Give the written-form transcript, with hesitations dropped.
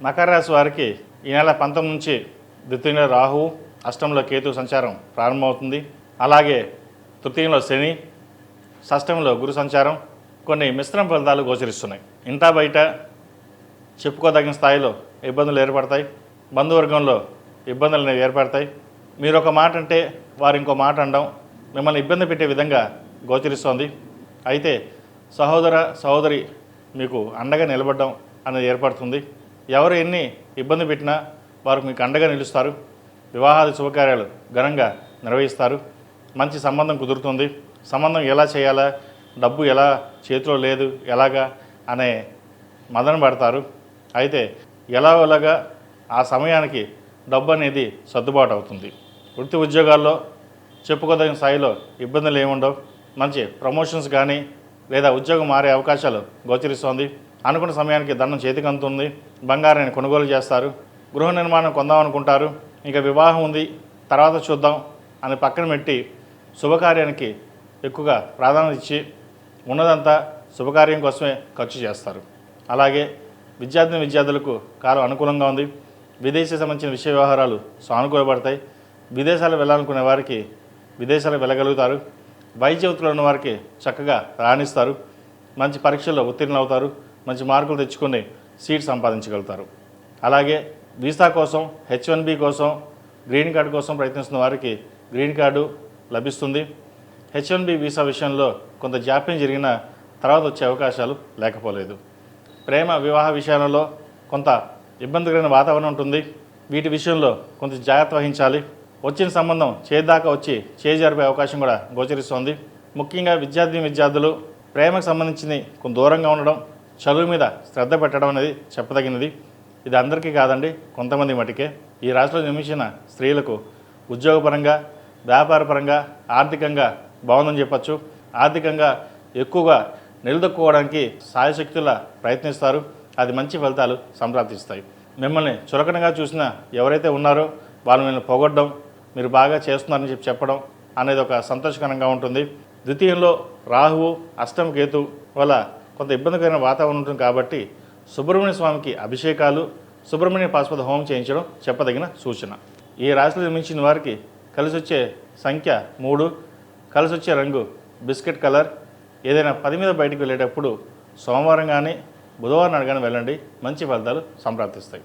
మకర రాశి వారికి ఈ నెల 19 నుంచి ద్వితీయంలో రాహువు, అష్టంలో కేతు సంచారం ప్రారంభమవుతుంది. అలాగే తృతీయంలో శని, షష్టంలో గురు సంచారం కొన్ని మిశ్రమ ఫలితాలు గోచరిస్తున్నాయి. ఇంటా బయట చెప్పుకోదగిన స్థాయిలో ఇబ్బందులు ఏర్పడతాయి. బంధువర్గంలో ఇబ్బందులు అనేవి ఏర్పడతాయి. మీరు ఒక మాట అంటే వారు ఇంకో మాట అనడం మిమ్మల్ని ఇబ్బంది పెట్టే విధంగా గోచరిస్తోంది. అయితే సహోదరి మీకు అండగా నిలబడడం అనేది ఏర్పడుతుంది. ఎవరు ఎన్ని ఇబ్బంది పెట్టినా వారు మీకు అండగా నిలుస్తారు. వివాహాది శుభకార్యాలు ఘనంగా నిర్వహిస్తారు. మంచి సంబంధం కుదురుతుంది. సంబంధం ఎలా చేయాలా, డబ్బు ఎలా చేతిలో లేదు ఎలాగా అనే మదన పడతారు. అయితే ఎలాగోలాగా ఆ సమయానికి డబ్బు అనేది సర్దుబాటు అవుతుంది. వృత్తి ఉద్యోగాల్లో చెప్పుకోదగిన స్థాయిలో ఇబ్బందులు ఏముండవు. మంచి ప్రమోషన్స్ కానీ లేదా ఉద్యోగం మారే అవకాశాలు గోచరిస్తోంది. అనుకున్న సమయానికి ధనం చేతికి అందుతుంది. బంగారాన్ని కొనుగోలు చేస్తారు. గృహ నిర్మాణం కొందామనుకుంటారు. ఇంకా వివాహం ఉంది తర్వాత చూద్దాం అని పక్కన పెట్టి శుభకార్యానికి ఎక్కువగా ప్రాధాన్యత ఇచ్చి ఉన్నదంతా శుభకార్యం కోసమే ఖర్చు చేస్తారు. అలాగే విద్యార్థులకు కాలం అనుకూలంగా ఉంది. విదేశీ సంబంధించిన విషయ వ్యవహారాలు సానుకూలపడతాయి. విదేశాలు వెళ్ళాలనుకునే వారికి విదేశాలకు వెళ్ళగలుగుతారు. వైద్య వృత్తిలో ఉన్న వారికి చక్కగా రాణిస్తారు. మంచి పరీక్షల్లో ఉత్తీర్ణులు అవుతారు. మంచి మార్కులు తెచ్చుకొని సీట్ సంపాదించగలుగుతారు. అలాగే వీసా కోసం, H1B కోసం, గ్రీన్ కార్డు కోసం ప్రయత్నిస్తున్న వారికి గ్రీన్ కార్డు లభిస్తుంది. H1B వీసా విషయంలో కొంత జాప్యం జరిగిన తర్వాత వచ్చే అవకాశాలు లేకపోలేదు. ప్రేమ వివాహ విషయాలలో కొంత ఇబ్బందికరమైన వాతావరణం ఉంటుంది. వీటి విషయంలో కొంత జాగ్రత్త వహించాలి. వచ్చిన సంబంధం చేదాకా వచ్చి చేజారిపోయే అవకాశం కూడా గోచరిస్తోంది. ముఖ్యంగా విద్యార్థులు ప్రేమకు సంబంధించి కొంత దూరంగా ఉండడం, చదువు మీద శ్రద్ధ పెట్టడం అనేది చెప్పదగినది. ఇది అందరికీ కాదండి, కొంతమంది మటుకే. ఈ రాశిలో జన్మించిన స్త్రీలకు ఉద్యోగపరంగా, వ్యాపారపరంగా, ఆర్థికంగా బాగుందని చెప్పచ్చు. ఆర్థికంగా ఎక్కువగా నిలదొక్కుకోవడానికి సాయశక్తులా ప్రయత్నిస్తారు. అది మంచి ఫలితాలు సంప్రాప్తిస్తాయి. మిమ్మల్ని చులకనగా చూసిన ఎవరైతే ఉన్నారో వాళ్ళు మిమ్మల్ని పొగడ్డం, మీరు బాగా చేస్తున్నారని చెప్పడం అనేది ఒక సంతోషకరంగా ఉంటుంది. ద్వితీయంలో రాహువు, అష్టమ కేతు వల్ల కొంత ఇబ్బందికరమైన వాతావరణం ఉంటుంది. కాబట్టి సుబ్రహ్మణ్య స్వామికి అభిషేకాలు, సుబ్రహ్మణ్య పాశుపత హోమం చేయించడం చెప్పదగిన సూచన. ఈ రాశిలో జన్మించిన వారికి కలిసి వచ్చే సంఖ్య 3, కలిసి వచ్చే రంగు బిస్కెట్ కలర్. ఏదైనా పని మీద బయటకు వెళ్ళేటప్పుడు సోమవారం కానీ బుధవారం నాడు కానీ వెళ్ళండి. మంచి ఫలితాలు సంప్రాప్తిస్తాయి.